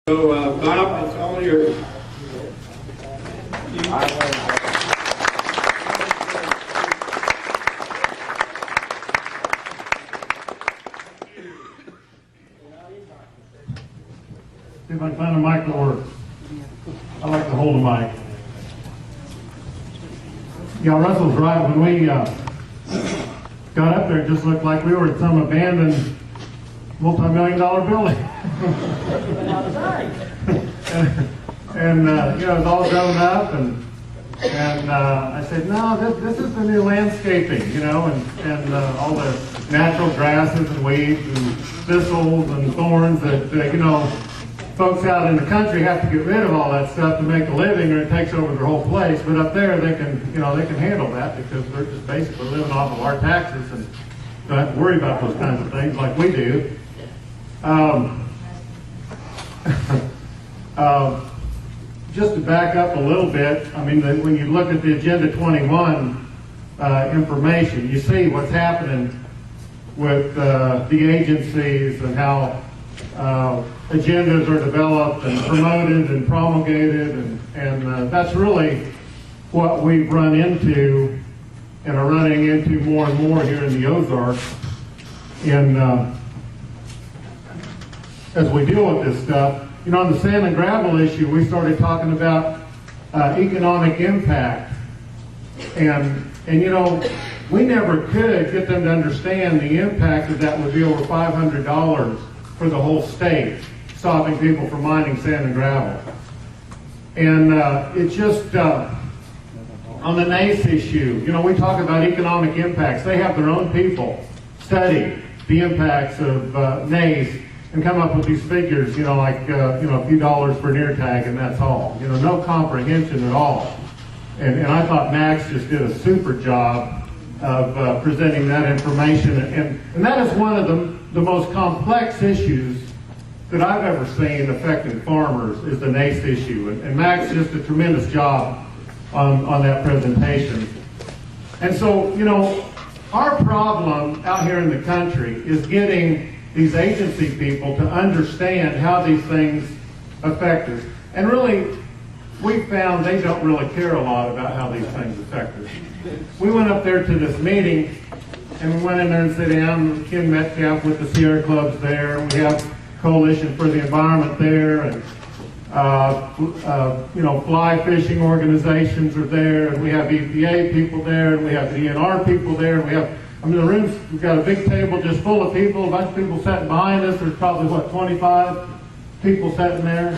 So, Bob, it's all yours. See if I can find a mic that works. I like to hold a mic. Yeah, Russell's right. When we got up there, it just looked like we were at some abandoned multi-million-dollar building. and you know, it's all grown up, and I said, no, this is the new landscaping, you know, and all the natural grasses and weeds and thistles and thorns that you know, folks out in the country have to get rid of all that stuff to make a living, or it takes over their whole place. But up there, they can handle that because they're just basically living off of our taxes and don't have to worry about those kinds of things like we do. Just to back up a little bit, I mean, when you look at the Agenda 21 information, you see what's happening with the agencies and how agendas are developed and promoted and promulgated, and that's really what we've run into and are running into more and more here in the Ozarks. As we deal with this stuff, you know, on the sand and gravel issue, we started talking about economic impact, and you know, we never could get them to understand the impact that would be over $500 for the whole state, stopping people from mining sand and gravel. And it's just on the NACE issue, you know, we talk about economic impacts. They have their own people study the impacts of NACE and come up with these figures, you know, like, you know, a few dollars for an ear tag, and that's all. You know, no comprehension at all. And I thought Max just did a super job of presenting that information. And that is one of the most complex issues that I've ever seen affecting farmers, is the NACE issue. And Max did a tremendous job on that presentation. And so, you know, our problem out here in the country is getting these agency people to understand how these things affect us. And really, we found they don't really care a lot about how these things affect us. We went up there to this meeting, and we went in there and sat down. Ken Metcalf with the Sierra Club's there. We have Coalition for the Environment there, and you know, fly fishing organizations are there, and we have EPA people there, and we have the DNR people there, and we have, I mean, the rooms, we've got a big table just full of people, a bunch of people sitting behind us. There's probably, what, 25 people sitting there.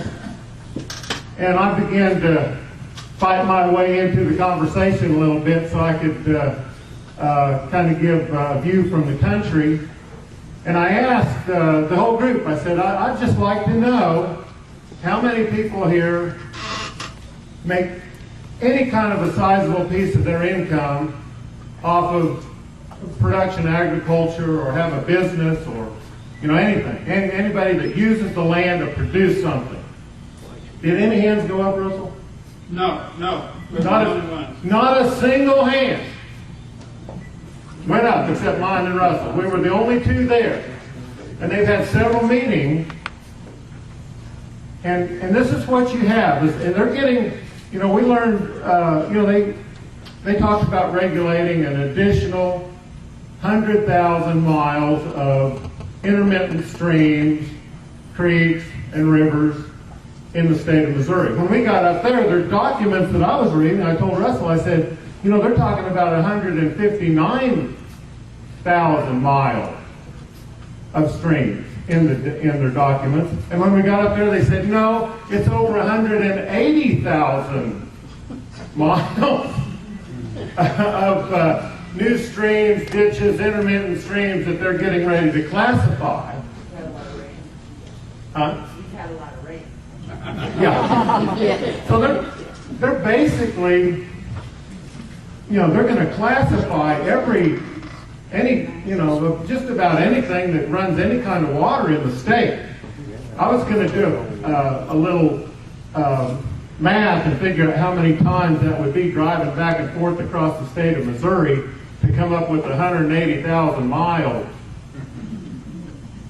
And I began to fight my way into the conversation a little bit so I could kind of give a view from the country. And I asked the whole group, I said, I'd just like to know how many people here make any kind of a sizable piece of their income off of production agriculture, or have a business, or, you know, anything. Anybody that uses the land to produce something. Did any hands go up, Russell? No. Not a single hand went up except mine and Russell. We were the only two there. And they've had several meetings. And this is what you have. And they're getting, you know, we learned, you know, they talked about regulating an additional 100,000 miles of intermittent streams, creeks, and rivers in the state of Missouri. When we got up there's documents that I was reading. I told Russell, I said, you know, they're talking about 159,000 miles of streams in their documents. And when we got up there, they said, no, it's over 180,000 miles of new streams, ditches, intermittent streams that they're getting ready to classify. You've had a lot of rain. Huh? You've had a lot of rain. Yeah. So they're basically, you know, they're going to classify just about anything that runs any kind of water in the state. I was going to do a little math and figure out how many times that would be driving back and forth across the state of Missouri to come up with 180,000 miles.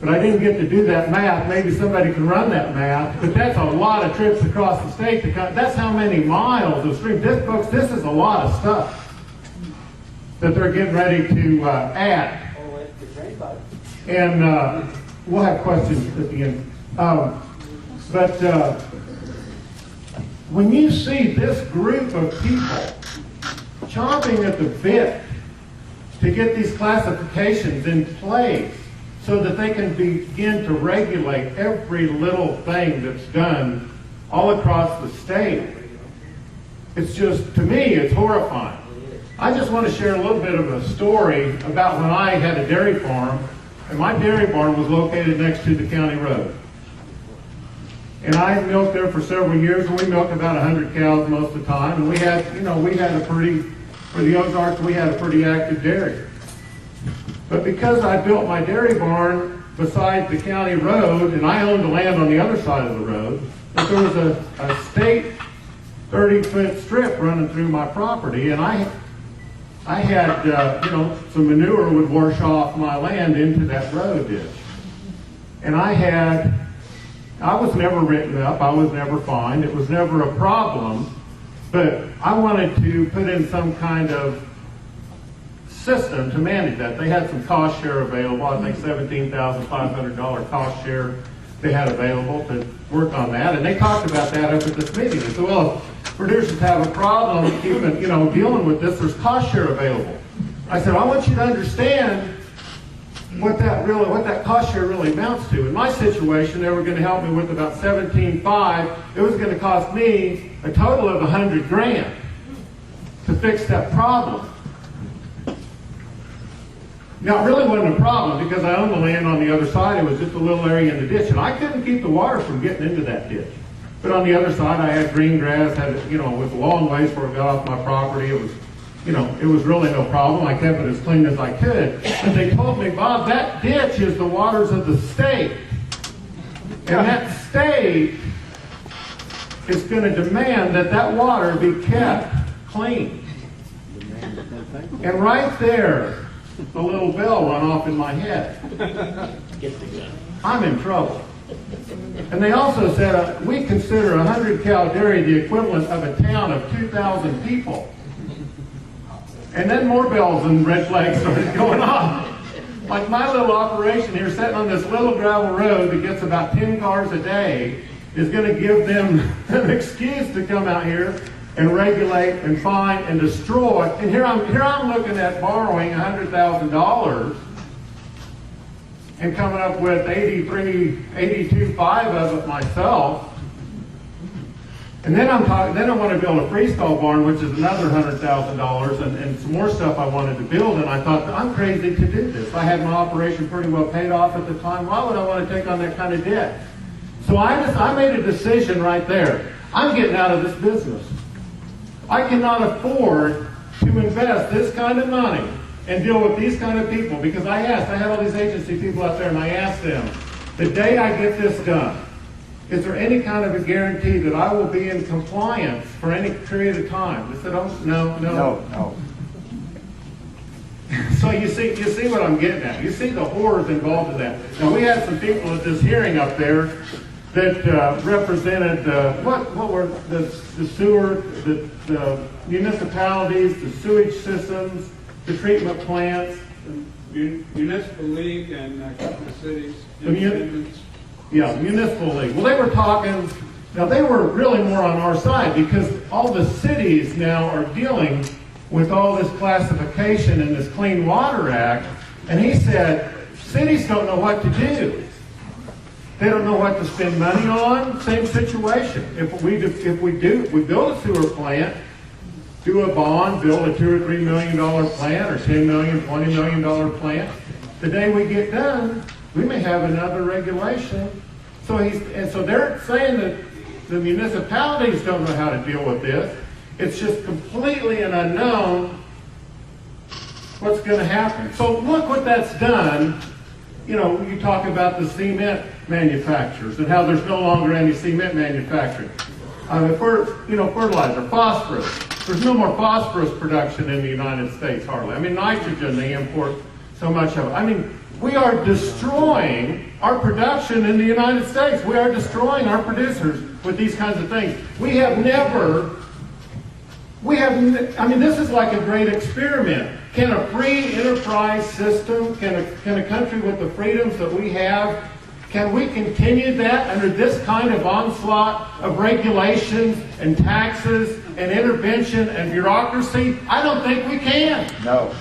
But I didn't get to do that math. Maybe somebody can run that math. But that's a lot of trips across the state. That's how many miles of stream. Folks, this is a lot of stuff that they're getting ready to add. And we'll have questions at the end. But when you see this group of people chomping at the bit to get these classifications in place so that they can begin to regulate every little thing that's done all across the state, it's just, to me, it's horrifying. I just want to share a little bit of a story about when I had a dairy farm, and my dairy barn was located next to the county road. And I milked there for several years, and we milked about 100 cows most of the time, and we had a pretty, for the Ozarks, we had a pretty active dairy. But because I built my dairy barn beside the county road, and I owned the land on the other side of the road, that there was a state 30-foot strip running through my property, and I had, some manure would wash off my land into that road ditch. And I was never written up, I was never fined, it was never a problem, but I wanted to put in some kind of system to manage that. They had some cost share available, I think $17,500 cost share they had available to work on that, and they talked about that up at this meeting. They said, well, if producers have a problem even, dealing with this, there's cost share available. I said, I want you to understand what that cost share really amounts to. In my situation, they were going to help me with about $17,500. It was going to cost me a total of $100,000 to fix that problem. Now, it really wasn't a problem because I owned the land on the other side. It was just a little area in the ditch, and I couldn't keep the water from getting into that ditch. But on the other side, I had green grass, it was a long ways before it got off my property. It was really no problem. I kept it as clean as I could. But they told me, Bob, that ditch is the waters of the state. And that state is going to demand that water be kept clean. And right there, the little bell went off in my head. I'm in trouble. And they also said, we consider 100 cow dairy the equivalent of a town of 2,000 people. And then more bells and red flags started going on. Like my little operation here, sitting on this little gravel road that gets about 10 cars a day, is going to give them an excuse to come out here and regulate and fine and destroy. And here I'm looking at borrowing $100,000 and coming up with 82.5 of it myself. And then I want to build a freestall barn, which is another $100,000, and some more stuff I wanted to build. And I thought, I'm crazy to do this. I had my operation pretty well paid off at the time. Why would I want to take on that kind of debt? So I made a decision right there. I'm getting out of this business. I cannot afford to invest this kind of money and deal with these kind of people, because I had all these agency people out there, and I asked them, the day I get this done, is there any kind of a guarantee that I will be in compliance for any period of time? They said, oh, no. So you see what I'm getting at. You see the horrors involved in that. Now, we had some people at this hearing up there that represented what were the sewer, the municipalities, the sewage systems, the treatment plants. Municipal League and a couple of cities. Yeah, Municipal League. Well, they were talking, now they were really more on our side, because all the cities now are dealing with all this classification in this Clean Water Act, and he said, cities don't know what to do. They don't know what to spend money on. Same situation. If we build a sewer plant, do a bond, build a $2 or $3 million plant, or $10 million, $20 million plant, the day we get done, we may have another regulation. So they're saying that the municipalities don't know how to deal with this. It's just completely an unknown what's going to happen. So look what that's done. You talk about the cement manufacturers and how there's no longer any cement manufacturing. Fertilizer, phosphorus. There's no more phosphorus production in the United States hardly. Nitrogen, they import so much of it. We are destroying our production in the United States. We are destroying our producers with these kinds of things. I mean, this is like a great experiment. Can a free enterprise system, can a country with the freedoms that we have, can we continue that under this kind of onslaught of regulations and taxes and intervention and bureaucracy? I don't think we can. No.